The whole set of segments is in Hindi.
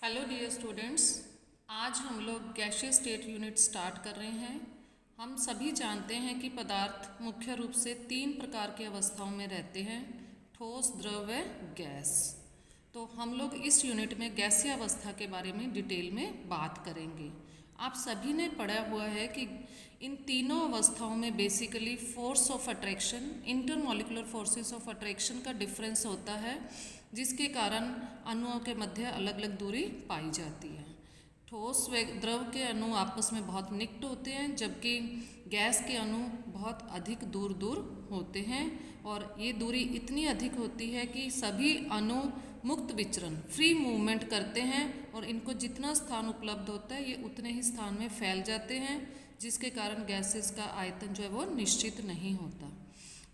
हेलो डियर स्टूडेंट्स, आज हम लोग गैसीय स्टेट यूनिट स्टार्ट कर रहे हैं। हम सभी जानते हैं कि पदार्थ मुख्य रूप से तीन प्रकार की अवस्थाओं में रहते हैं, ठोस, द्रव व गैस। तो हम लोग इस यूनिट में गैसीय अवस्था के बारे में डिटेल में बात करेंगे। आप सभी ने पढ़ा हुआ है कि इन तीनों अवस्थाओं में basically force of attraction, intermolecular forces of attraction का डिफरेंस होता है, जिसके कारण अणुओं के मध्य अलग अलग दूरी पाई जाती है। ठोस व द्रव के अणु आपस में बहुत निकट होते हैं, जबकि गैस के अणु बहुत अधिक दूर दूर होते हैं और ये दूरी इतनी अधिक होती है कि सभी अणु मुक्त विचरण, फ्री मूवमेंट करते हैं और इनको जितना स्थान उपलब्ध होता है ये उतने ही स्थान में फैल जाते हैं, जिसके कारण गैसेस का आयतन जो है वो निश्चित नहीं होता।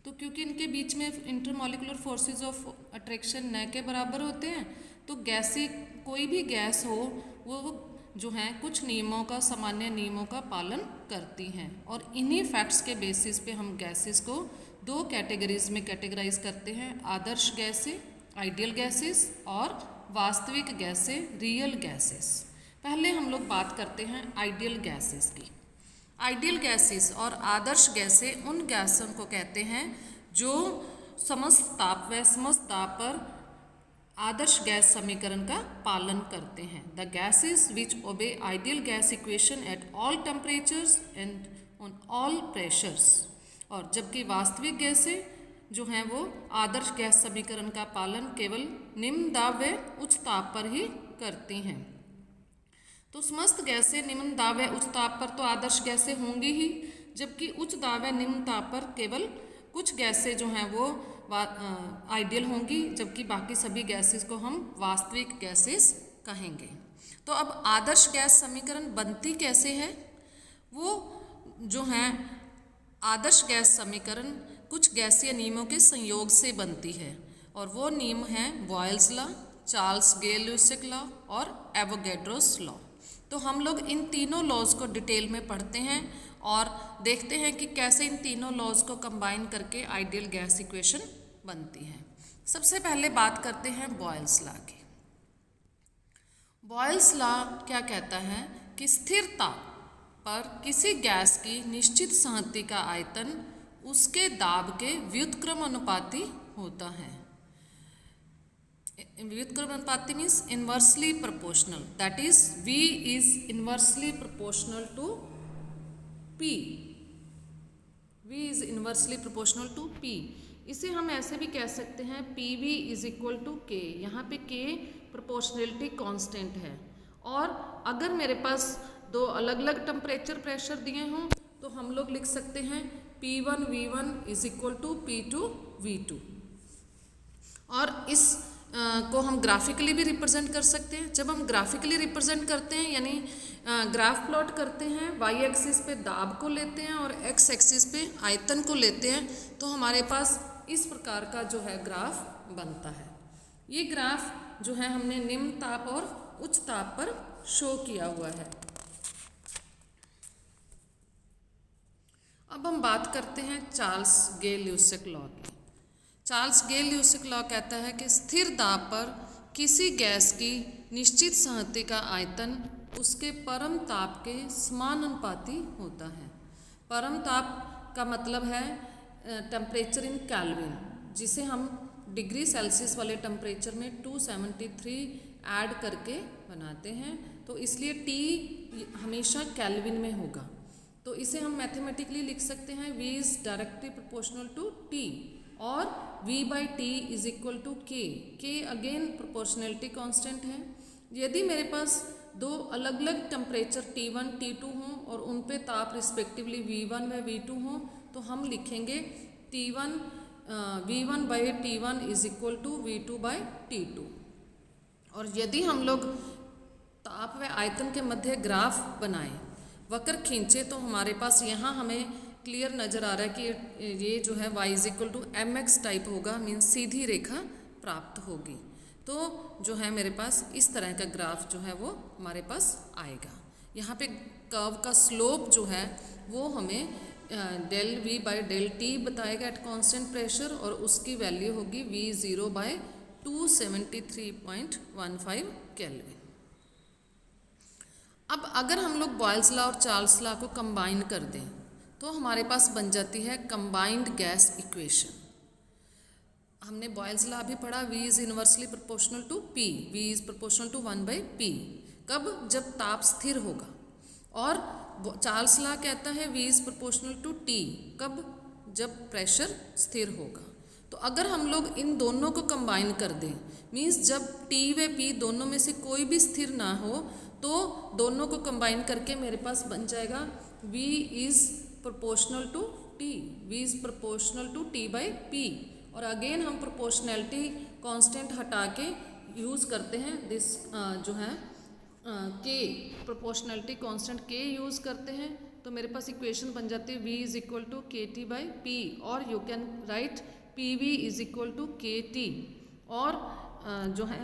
तो क्योंकि इनके बीच में इंटरमॉलिक्यूलर फोर्सेस ऑफ अट्रैक्शन न के बराबर होते हैं, तो गैसी कोई भी गैस हो वो जो है कुछ नियमों का, सामान्य नियमों का पालन करती हैं और इन्हीं फैक्ट्स के बेसिस पे हम गैसेस को दो कैटेगरीज में कैटेगराइज करते हैं, आदर्श गैसें, आइडियल गैसेस, और वास्तविक गैसें, रियल गैसेस। पहले हम लोग बात करते हैं आइडियल गैसेस की। आइडियल गैसेस और आदर्श गैसें उन गैसों को कहते हैं जो समस्त ताप व समस्त दाब पर आदर्श गैस समीकरण का पालन करते हैं। The gases which obey ideal gas equation at all temperatures and on all pressures. और जबकि वास्तविक गैसें जो हैं वो आदर्श गैस समीकरण का पालन केवल निम्न दाब व उच्च ताप पर ही करती हैं। तो समस्त गैसें निम्न दाब व उच्च ताप पर तो आदर्श गैसें होंगी ही, जबकि उच्च दाब व निम्न ताप पर केवल कुछ गैसें जो हैं वो आइडियल होंगी, जबकि बाकी सभी गैसेस को हम वास्तविक गैसेस कहेंगे। तो अब आदर्श गैस समीकरण बनती कैसे है? वो जो है आदर्श गैस समीकरण कुछ गैसीय नियमों के संयोग से बनती है और वो नियम हैं बॉयल्स लॉ, चार्ल्स गे-लुसाक लॉ और एवोगैड्रोस लॉ। तो हम लोग इन तीनों लॉज को डिटेल में पढ़ते हैं और देखते हैं कि कैसे इन तीनों लॉज को कंबाइन करके आइडियल गैस इक्वेशन बनती है। सबसे पहले बात करते हैं बॉयल्स लॉ की। बॉयल्स लॉ क्या कहता है कि स्थिर ताप पर किसी गैस की निश्चित संहति का आयतन उसके दाब के व्युत्क्रम अनुपाती होता है। व्युत्क्रम अनुपाती means inversely proportional, that is V is inversely proportional to P. V is inversely proportional to P. इसे हम ऐसे भी कह सकते हैं PV is equal to K। यहाँ पे K प्रोपोर्शनलिटी कांस्टेंट है और अगर मेरे पास दो अलग अलग टेम्परेचर प्रेशर दिए हों तो हम लोग लिख सकते हैं P1 V1 is equal to P2 V2। और इस को हम ग्राफिकली भी रिप्रेजेंट कर सकते हैं। जब हम ग्राफिकली रिप्रेजेंट करते हैं यानी ग्राफ प्लॉट करते हैं, वाई एक्सिस पे दाब को लेते हैं और एक्स एक्सिस पे आयतन को लेते हैं, तो हमारे पास इस प्रकार का जो है ग्राफ बनता है। ये ग्राफ जो है हमने निम्न ताप और उच्च ताप पर शो किया हुआ है। अब हम बात करते हैं चार्ल्स गे-लुसाक लॉ की। चार्ल्स गे-लुसाक लॉ कहता है कि स्थिर दाब पर किसी गैस की निश्चित संहति का आयतन उसके परम ताप के समानुपाती होता है। परम ताप का मतलब है टेम्परेचर इन केल्विन, जिसे हम डिग्री सेल्सियस वाले टेम्परेचर में 273 ऐड करके बनाते हैं, तो इसलिए T हमेशा केल्विन में होगा। तो इसे हम मैथमेटिकली लिख सकते हैं V is directly proportional to T और V by T is equal to K। K again proportionality constant है। यदि मेरे पास दो अलग अलग टेम्परेचर T1 T2 हों और उन पे ताप रिस्पेक्टिवली V1 व V2 हों, तो हम लिखेंगे T1 V1 by T1 is equal to V2 by T2। और यदि हम लोग ताप व आयतन के मध्य ग्राफ बनाएं, वक्र खींचे, तो हमारे पास यहाँ हमें क्लियर नज़र आ रहा है कि ये जो है y is equal to mx type होगा, मीन्स सीधी रेखा प्राप्त होगी। तो जो है मेरे पास इस तरह का ग्राफ जो है वो हमारे पास आएगा। यहाँ पे कर्व का स्लोप जो है वो हमें del V by del T बताएगा एट कांस्टेंट प्रेशर और उसकी वैल्यू होगी V0 बाई 273.15 केल्विन। अब अगर हम लोग बॉयल्स लॉ और चार्ल्स लॉ को कंबाइन कर दें तो हमारे पास बन जाती है कंबाइंड गैस इक्वेशन। हमने बॉयल्स लॉ भी पढ़ा, V is inversely proportional to P, V is proportional to 1/P। कब? जब ताप स्थिर होगा। और चार्ल्स लॉ कहता है V is proportional to T, कब? जब प्रेशर स्थिर होगा। तो अगर हम लोग इन दोनों को कंबाइन कर दें, मीन्स जब T व P दोनों में से कोई भी स्थिर ना हो, तो दोनों को कंबाइन करके मेरे पास बन जाएगा V is proportional to T, V is proportional to T/P। और अगेन हम प्रोपोर्शनैलिटी कांस्टेंट हटा के यूज़ करते हैं दिस जो है K, proportionality constant K use करते हैं। तो मेरे पास इक्वेशन बन जाती है V is equal to KT/P, और you can write PV is equal to KT। और जो है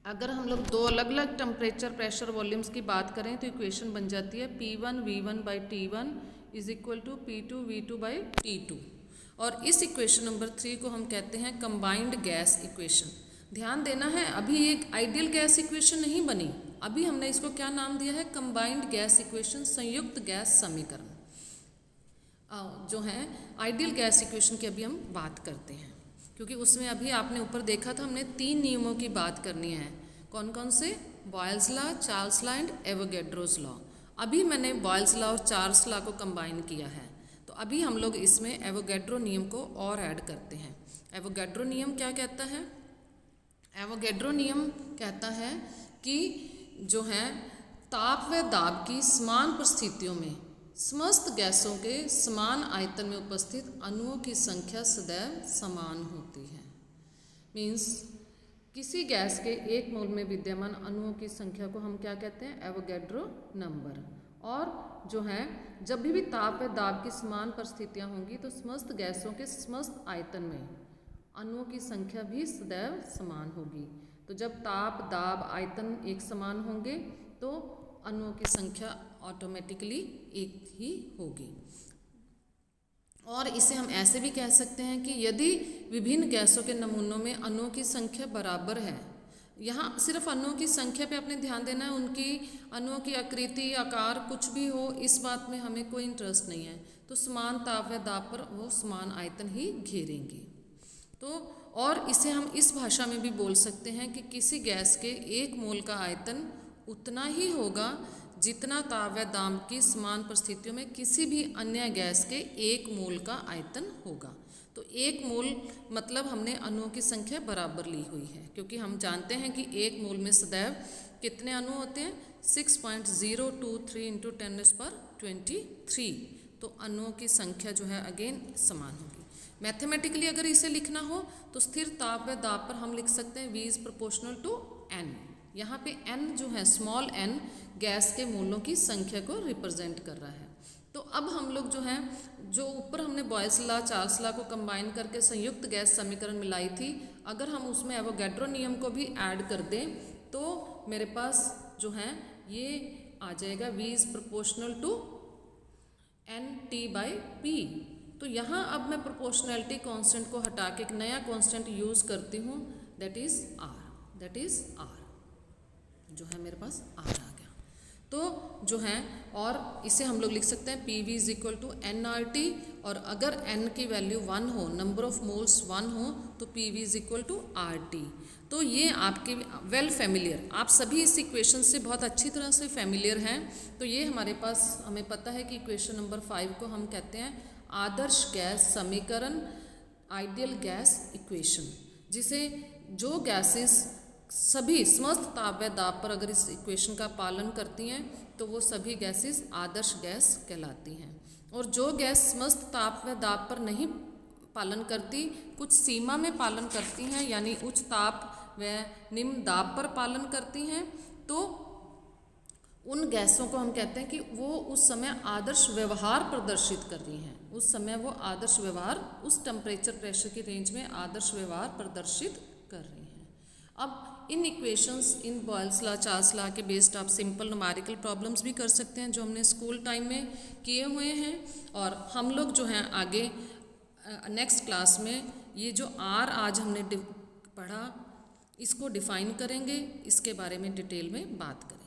अगर हम लोग दो अलग अलग टेम्परेचर प्रेशर वॉल्यूम्स की बात करें तो इक्वेशन बन जाती है P1 V1/T1 is equal to P2 V2/T2। और इस इक्वेशन नंबर 3 को हम कहते हैं कंबाइंड गैस इक्वेशन। ध्यान देना है, अभी एक आइडियल गैस इक्वेशन नहीं बनी, अभी हमने इसको क्या नाम दिया है? कंबाइंड गैस इक्वेशन, संयुक्त गैस समीकरण। जो है आइडियल गैस इक्वेशन की अभी हम बात करते हैं, क्योंकि उसमें अभी आपने ऊपर देखा था हमने 3 नियमों की बात करनी है। कौन कौन से? Boyle's law, Charles law and Avogadro's law. अभी मैंने बॉयल्स लॉ और चार्ल्स लॉ को कंबाइन किया है, तो अभी हम लोग इसमें एवोगैड्रो नियम को और ऐड करते हैं। एवोगैड्रो नियम क्या कहता है? एवोगैड्रो नियम कहता है कि जो है ताप व दाब की समान परिस्थितियों में समस्त गैसों के समान आयतन में उपस्थित अणुओं की संख्या सदैव समान होती है। मीन्स किसी गैस के 1 मोल में विद्यमान अणुओं की संख्या को हम क्या कहते हैं? Avogadro number. और जो है जब भी ताप व दाब की समान परिस्थितियाँ होंगी तो समस्त गैसों के समस्त आयतन में अणुओं की संख्या भी सदैव समान होगी। तो जब ताप, दाब, आयतन एक समान होंगे तो अणुओं की संख्या ऑटोमेटिकली एक ही होगी। और इसे हम ऐसे भी कह सकते हैं कि यदि विभिन्न गैसों के नमूनों में अणुओं की संख्या बराबर है, यहाँ सिर्फ अणुओं की संख्या पे आपने ध्यान देना है, उनकी अणुओं की आकृति, आकार कुछ भी हो, इस बात में हमें कोई इंटरेस्ट नहीं है। तो समान ताप व दाब पर वो समान आयतन ही घेरेंगे। तो और इसे हम इस भाषा में भी बोल सकते हैं कि किसी गैस के 1 मोल का आयतन उतना ही होगा जितना ताप व दाब की समान परिस्थितियों में किसी भी अन्य गैस के 1 मोल का आयतन होगा। तो 1 मोल मतलब हमने अणुओं की संख्या बराबर ली हुई है, क्योंकि हम जानते हैं कि 1 मोल में सदैव कितने अणु होते हैं? 6.023 × 10⁻23। तो अणुओं की संख्या जो है अगेन समान होगी। मैथमेटिकली अगर इसे लिखना हो तो स्थिर ताप व दाब पर हम लिख सकते हैं V is proportional to N। यहाँ पे N जो है स्मॉल n गैस के मोलों की संख्या को रिप्रेजेंट कर रहा है। तो अब हम लोग जो है जो ऊपर हमने बॉयल्स लॉ, चार्ल्स लॉ को कंबाइन करके संयुक्त गैस समीकरण मिलाई थी, अगर हम उसमें एवोगैड्रो नियम को भी ऐड कर दें तो मेरे पास जो है ये आ जाएगा V is proportional to NT/P। तो यहाँ अब मैं प्रोपोर्शनैलिटी कांस्टेंट को हटा के एक नया कांस्टेंट यूज़ करती हूँ, दैट इज़ R, जो है मेरे पास R आ गया। तो जो है और इसे हम लोग लिख सकते हैं PV is equal to nRT, और अगर n की वैल्यू 1 हो, नंबर ऑफ मोल्स 1 हो, तो PV is equal to RT। तो ये आपके वेल फैमिलियर, आप सभी इस इक्वेशन से बहुत अच्छी तरह से फैमिलियर हैं। तो ये हमारे पास हमें पता है कि इक्वेशन नंबर 5 को हम कहते हैं आदर्श गैस समीकरण, आइडियल गैस इक्वेशन, जिसे जो गैसेस सभी समस्त ताप व दाब पर अगर इस इक्वेशन का पालन करती हैं तो वो सभी गैसेस आदर्श गैस कहलाती हैं। और जो गैस समस्त ताप व दाब पर नहीं पालन करती, कुछ सीमा में पालन करती हैं, यानी उच्च ताप व निम्न दाब पर पालन करती हैं, तो उन गैसों को हम कहते हैं कि वो उस समय आदर्श व्यवहार प्रदर्शित कर रही हैं। उस समय वो आदर्श व्यवहार, उस टेम्परेचर प्रेशर की रेंज में आदर्श व्यवहार प्रदर्शित कर रही हैं। अब इन इक्वेशंस, इन बॉयल्स लॉ, चार्ल्स लॉ के बेस्ड आप सिंपल न्यूमेरिकल प्रॉब्लम्स भी कर सकते हैं, जो हमने स्कूल टाइम में किए हुए हैं। और हम लोग जो हैं आगे नेक्स्ट क्लास में ये जो R आज हमने पढ़ा, इसको डिफ़ाइन करेंगे, इसके बारे में डिटेल में बात करेंगे।